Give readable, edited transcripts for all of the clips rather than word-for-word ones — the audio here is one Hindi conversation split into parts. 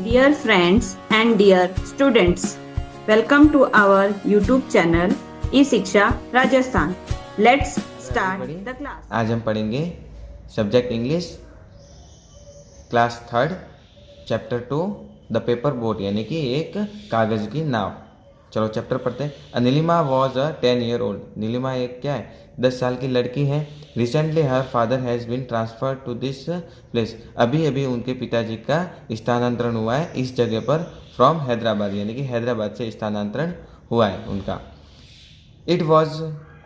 Dear friends and dear students, welcome to our YouTube channel E-Shiksha Rajasthan. Let's start the class. आज हम पढ़ेंगे subject English class third chapter 2 the paper boat यानी कि एक कागज़ की नाव। चलो चैप्टर पढ़ते हैं। Nilima was a 10 year old. Nilima एक क्या है 10 साल की लड़की है। Recently her father has been transfer to this place. अभी अभी उनके पिताजी का स्थानांतरण हुआ है इस जगह पर फ्रॉम हैदराबाद यानी कि हैदराबाद से स्थानांतरण हुआ है उनका। It was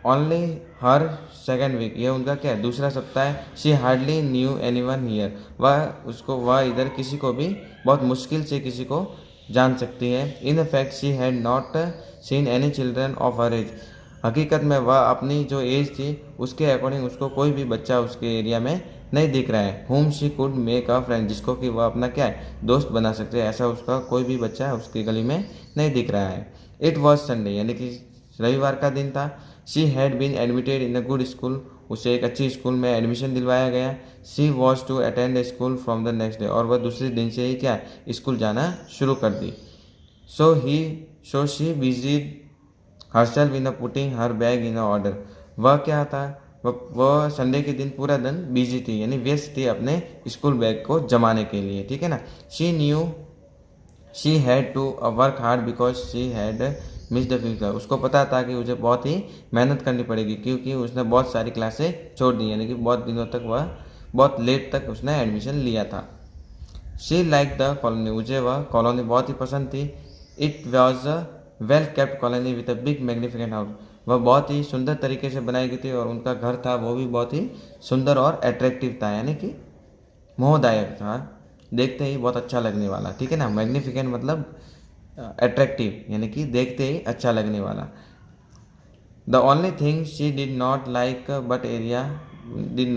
only her second week. यह उनका क्या है दूसरा सप्ताह है। She hardly knew any one here. वह इधर किसी को भी बहुत मुश्किल से किसी को जान सकती है। In fact she had not seen any children of her age. हकीकत में वह अपनी जो एज थी उसके अकॉर्डिंग उसको कोई भी बच्चा उसके एरिया में नहीं दिख रहा है। Home she could make a friend, जिसको कि वह अपना क्या है दोस्त बना सकते हैं, ऐसा उसका कोई भी बच्चा उसकी गली में नहीं दिख रहा है। इट वॉज संडे यानी कि रविवार का दिन था। She had been admitted in a good school. उसे एक अच्छी स्कूल में एडमिशन दिलवाया गया। She was to attend school from the next day, और वह दूसरे दिन से ही क्या स्कूल जाना शुरू कर दी। So she busied herself in putting her bag in order. वह क्या था वह संडे के दिन पूरा दिन बिजी थी यानी व्यस्त थी अपने स्कूल बैग को जमाने के लिए, ठीक है ना। She knew she had to work hard because she had miss the future. उसको पता था कि उसे बहुत ही मेहनत करनी पड़ेगी क्योंकि उसने बहुत सारी क्लासें छोड़ दी यानी कि बहुत दिनों तक वह बहुत लेट तक उसने एडमिशन लिया था। शी लाइक द कॉलोनी, मुझे वह कॉलोनी बहुत ही पसंद थी। It was a well kept colony with a big magnificent house. वह बहुत ही सुंदर तरीके से बनाई गई थी और उनका घर था वो भी बहुत ही सुंदर और अट्रैक्टिव था यानी कि मोहदायक था, देखते ही बहुत अच्छा लगने वाला, ठीक है ना। मैग्निफिकेंट मतलब अट्रैक्टिव यानी कि देखते ही अच्छा लगने वाला। The only thing she did not like but area did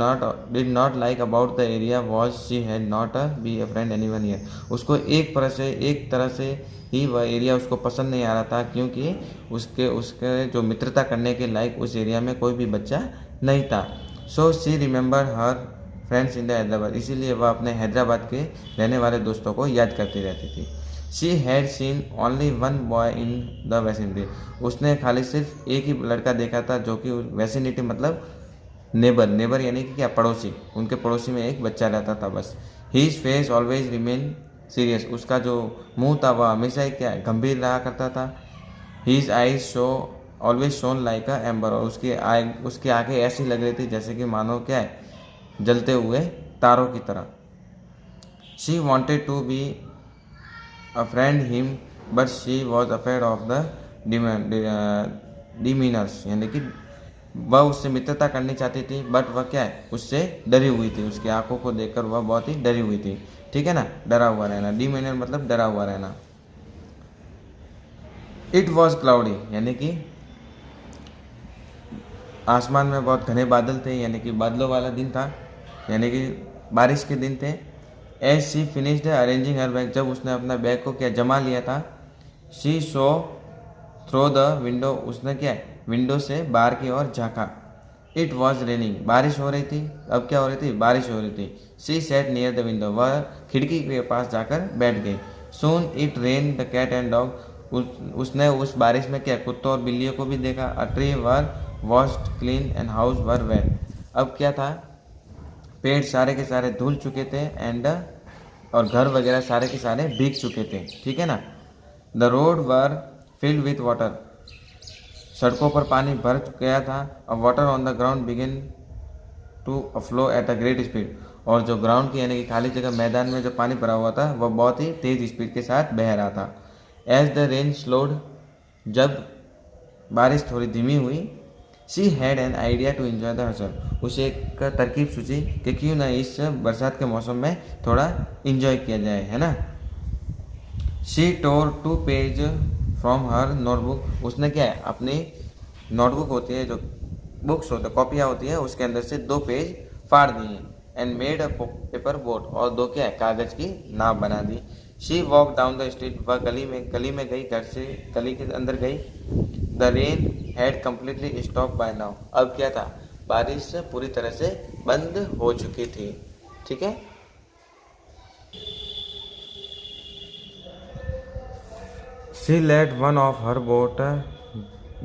not like about the area was she had not be a friend anyone here. उसको एक तरह से ही वह एरिया उसको पसंद नहीं आ रहा था क्योंकि उसके उसके जो मित्रता करने के लायक उस एरिया में कोई भी बच्चा नहीं था। So she remember her friends in the Hyderabad, इसीलिए वह अपने हैदराबाद के रहने वाले दोस्तों को याद करती रहती थी। She had seen only one boy in the vicinity. उसने खाली सिर्फ एक ही लड़का देखा था जो कि वेसिनिटी मतलब नेबर यानी कि क्या पड़ोसी, उनके पड़ोसी में एक बच्चा रहता था बस। His face always remain serious. उसका जो मुंह था वह हमेशा ही क्या गंभीर रहा करता था। His eyes show always shone like a ember, और उसकी आंखें ऐसी लग रही थी जैसे कि मानो क्या है जलते हुए तारों की तरह। She wanted to be a friend him but she was afraid of the demeanours, यानी कि वह उससे मित्रता करनी चाहती थी बट वह क्या है उससे डरी हुई थी। उसकी आंखों को देखकर वह बहुत ही डरी हुई थी, ठीक है ना। डरा हुआ रहना, डिमीनर मतलब डरा हुआ रहना। इट वॉज क्लाउडी यानी कि आसमान में बहुत घने बादल थे यानी कि बादलों वाला दिन था यानी कि बारिश के दिन थे। As she finished arranging her bag, जब उसने अपना बैग को क्या जमा लिया था। She saw through the window, उसने क्या विंडो से बाहर की ओर झाँका। इट वॉज रेनिंग, बारिश हो रही थी। अब क्या हो रही थी बारिश हो रही थी। She sat near the window, वह खिड़की के पास जाकर बैठ गई। Soon it rain the cat and dog, उसने उस बारिश में क्या कुत्तों और बिल्लियों को भी देखा। A tree were washed clean and house were wait. अब क्या था पेड़ सारे के सारे धुल चुके थे एंड और घर वगैरह सारे के सारे भीग चुके थे, ठीक है ना। The road were filled with water, सड़कों पर पानी भर गया था। A water on the ground begin to flow at a great speed, और जो ग्राउंड की यानी कि खाली जगह मैदान में जो पानी भरा हुआ था वह बहुत ही तेज स्पीड के साथ बह रहा था। एज द रेन स्लोड, जब बारिश थोड़ी धीमी हुई। She had an idea to enjoy the hassle, उसे एक तरकीब सूझी कि क्यों ना इस बरसात के मौसम में थोड़ा इन्जॉय किया जाए, है ना। She tore 2 page from her notebook, उसने क्या है अपनी नोटबुक होती है जो बुक्स होते कॉपियाँ होती है उसके अंदर से 2 पेज फाड़ दिए। And made a paper boat, और 2 क्या है कागज़ की नाव बना दी। She walk down the street, वह गली में गई, घर से गली के अंदर गई। The rain had completely stop by now, अब क्या था बारिश पूरी तरह से बंद हो चुकी थी, ठीक है। She let one of her boat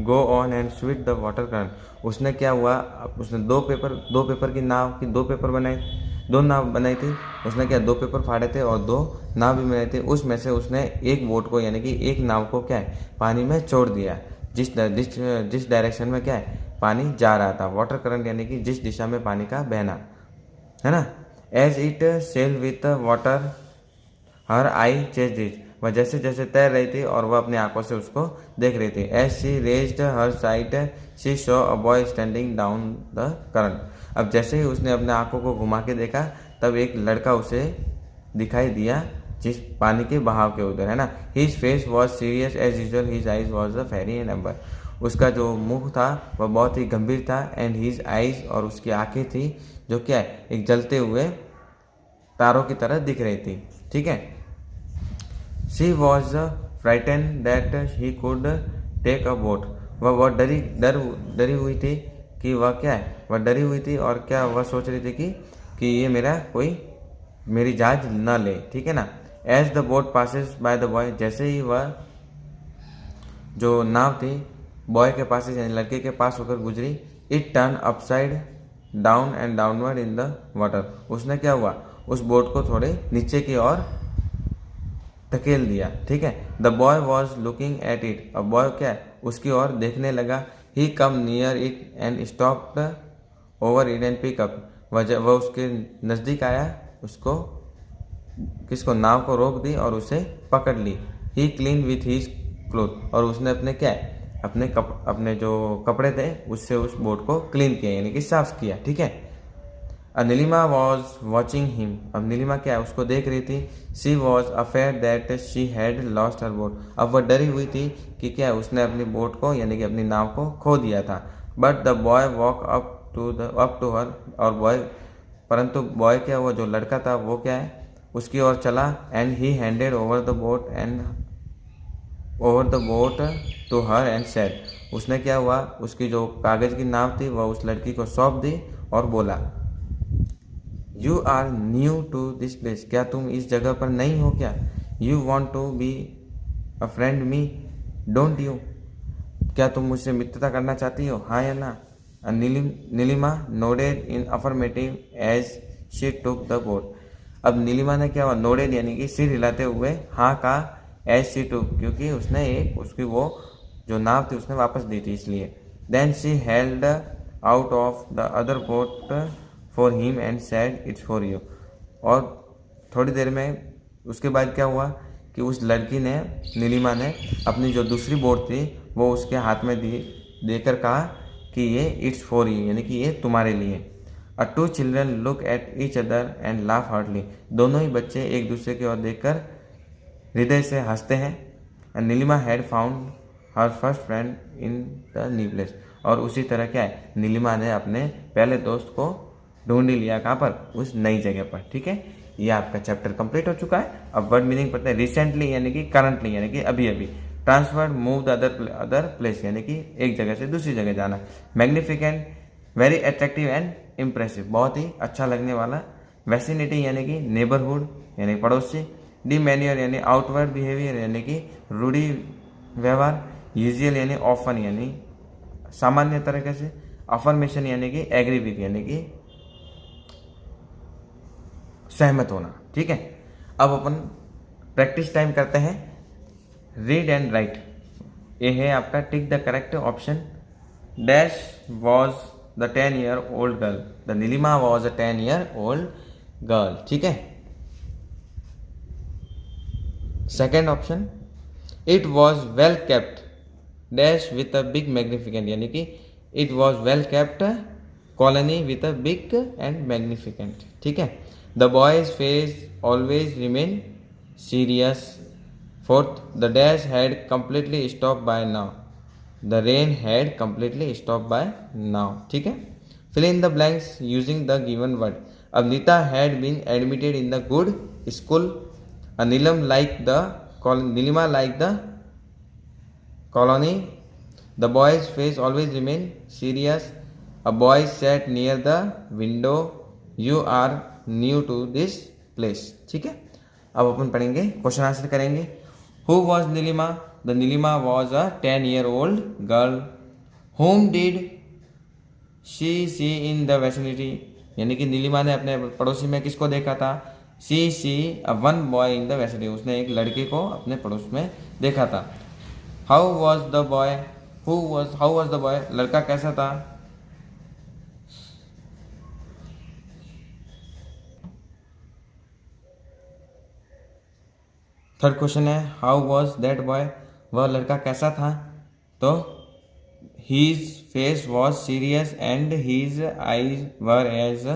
go on and sweet the water current. उसने क्या हुआ, उसने दो पेपर की नाव की दो पेपर बनाए, दो नाव बनाई थी। उसने क्या, दो पेपर फाड़े थे और दो नाव भी बनाई थी। उसमें से उसने एक बोट को यानी कि एक नाव को क्या है, पानी में छोड़ दिया, जिस डायरेक्शन में क्या है, पानी जा रहा था। वाटर करंट यानी कि जिस दिशा में पानी का बहना, है ना। As it sail with water her eye chase it. वह जैसे जैसे तैर रही थी और वह अपनी आंखों से उसको देख रही थी। As she raised her sight she saw a boy standing down the current. अब जैसे ही उसने अपने आंखों को घुमा के देखा तब एक लड़का उसे दिखाई दिया जिस पानी के बहाव के उधर, है ना। His face was serious as usual, his eyes was the fiery and ember. उसका जो मुख था वह बहुत ही गंभीर था। एंड हिज आइज, और उसकी आंखें थी जो क्या है, एक जलते हुए तारों की तरह दिख रही थी, ठीक है। She was frighten that he could take a boat. वह डरी हुई थी कि वह क्या है, वह डरी हुई थी और क्या वह सोच रही थी कि ये मेरी जहाज न ले, ठीक है ना। As the boat passes by the boy, जैसे ही वह जो नाव थी बॉय के पास यानी लड़के के पास होकर गुजरी, it turn upside down and downward in the water. उसने क्या हुआ, उस बोट को थोड़े नीचे की ओर धकेल दिया, ठीक है। The boy was looking at it. अब बॉय क्या है, उसकी ओर देखने लगा। He come near it and stopped over it and pick up. वह उसके नज़दीक आया, किसको, नाव को रोक दी और उसे पकड़ ली। ही क्लीन विथ हीज क्लोथ, और उसने अपने क्या है, अपने जो कपड़े थे उससे उस बोट को क्लीन किया यानी कि साफ किया, ठीक है। Nilima was watching him. अब नीलिमा क्या है, उसको देख रही थी। She was afraid that she had lost her boat. अब वह डरी हुई थी कि क्या है, उसने अपनी बोट को यानी कि अपनी नाव को खो दिया था। But the boy walk up to her, और परंतु बॉय क्या, वो जो लड़का था वो क्या है, उसकी ओर चला। And he handed over the boat to her and said. उसने क्या हुआ, उसकी जो कागज़ की नाव थी वह उस लड़की को सौंप दी और बोला, you are new to this place. क्या तुम इस जगह पर नई हो क्या? You want to be a friend me don't you. क्या तुम मुझसे मित्रता करना चाहती हो, हाँ या ना? Nilima nodded in affirmative as she took the boat. अब नीलिमा ने क्या हुआ, नोडेड यानी कि सिर हिलाते हुए हाँ कहा, एज शी टुक क्योंकि उसने उसकी वो जो नाव थी उसने वापस दी थी इसलिए। Then she held out of the other boat for him and said it's for you. और थोड़ी देर में उसके बाद क्या हुआ कि उस लड़की ने, नीलिमा ने अपनी जो दूसरी बोट थी वो उसके हाथ में देकर कहा कि ये इट्स फॉर यू यानी कि ये तुम्हारे लिए। A two children look at each other and laugh heartily. दोनों ही बच्चे एक दूसरे की ओर देखकर हृदय से हंसते हैं। And Nilima had found her first friend in the new place. और उसी तरह क्या है, नीलिमा ने अपने पहले दोस्त को ढूंढ ही लिया, कहाँ पर, उस नई जगह पर, ठीक है। ये आपका चैप्टर कंप्लीट हो चुका है। अब वर्ड मीनिंग पढ़ते हैं। रिसेंटली यानी कि करंटली यानी कि अभी अभी। Transfer move the other place यानी कि एक जगह से दूसरी जगह जाना। Magnificent very attractive and impressive, बहुत ही अच्छा लगने वाला। वैसिनिटी यानी कि नेबरहुड यानी पड़ोसी। डिमेन्योर यानी आउटवर्ड बिहेवियर यानी कि रूढ़ी व्यवहार। यूजुअल यानी ऑफन यानी सामान्य तरीके से। अफर्मेशन यानी कि एग्री विद यानी कि सहमत होना, ठीक है। अब अपन प्रैक्टिस टाइम करते हैं। Read and write. ये है आपका tick the correct option. Dash was the 10-year-old girl. The Nilima was a 10-year-old girl, ठीक है। Second option, it was well kept dash with a big magnificent यानी कि it was well kept colony with a big and magnificent, ठीक है। The boys face always remain serious. Fourth, the dash had completely stop by now. The rain had completely stop by now, ठीक है। Fill in the blanks using the given word. अब Nita had been admitted in the good school. Nilima like the colony. The boys face always remain serious. A boy sat near the window. You are new to this place, ठीक है। अब अपन पढ़ेंगे, क्वेश्चन आंसर करेंगे। Who was Nilima the Nilima was a 10-year-old girl. Whom did she see in the vicinity, यानी कि नीलिमा ने अपने पड़ोसी में किसको देखा था? She see a one boy in the vicinity, उसने एक लड़के को अपने पड़ोस में देखा था. How was the boy, how was the boy, लड़का कैसा था? थर्ड क्वेश्चन है हाउ वॉज दैट बॉय, वह लड़का कैसा था? तो his face was serious and his eyes were as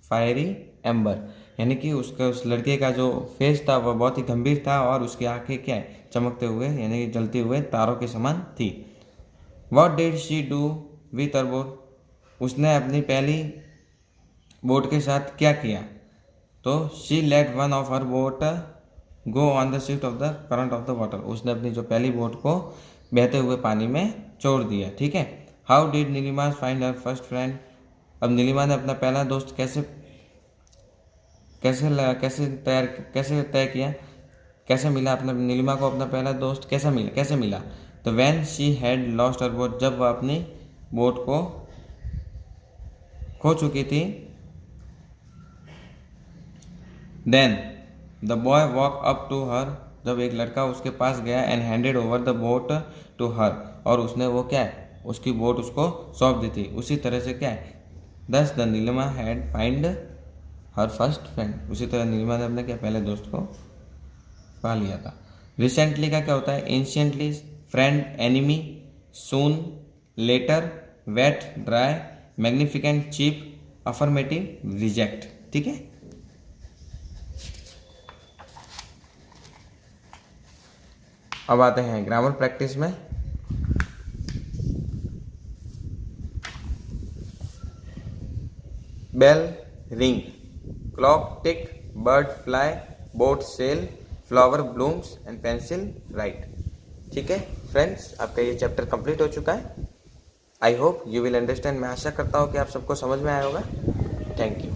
fiery amber, यानी कि उसका उस लड़के का जो फेस था वह बहुत ही गंभीर था और उसकी आंखें क्या है? चमकते हुए यानी कि जलते हुए तारों के समान थी. What did she do with her boat, उसने अपनी पहली बोट के साथ क्या किया? तो she let one of her boat go on the shift of the current of the water, उसने अपनी जो पहली बोट को बहते हुए पानी में छोड़ दिया. ठीक है. How did Nilima find her first friend, अब नीलिमा ने अपना पहला दोस्त कैसे तय किया, कैसे मिला अपना नीलिमा को अपना पहला दोस्त कैसे मिला? तो when she had lost her boat, जब वह अपनी बोट को खो चुकी थी. Then the boy walk up to her, जब एक लड़का उसके पास गया and handed over the boat to her, और उसने वो क्या है? उसकी बोट उसको सौंप दी थी. उसी तरह से क्या है? Thus the Nilima had find her first friend, उसी तरह नीलिमा ने अपने क्या पहले दोस्त को पा लिया था. रिसेंटली का क्या होता है? Anciently, friend, enemy, soon, later, wet, dry, magnificent, cheap, affirmative, reject. ठीक है. अब आते हैं ग्रामर प्रैक्टिस में. Bell ring, clock tick, bird fly, boat sail, flower blooms and pencil write. ठीक है फ्रेंड्स, आपका ये चैप्टर कंप्लीट हो चुका है. I hope you will understand. मैं आशा करता हूँ कि आप सबको समझ में आया होगा. Thank you.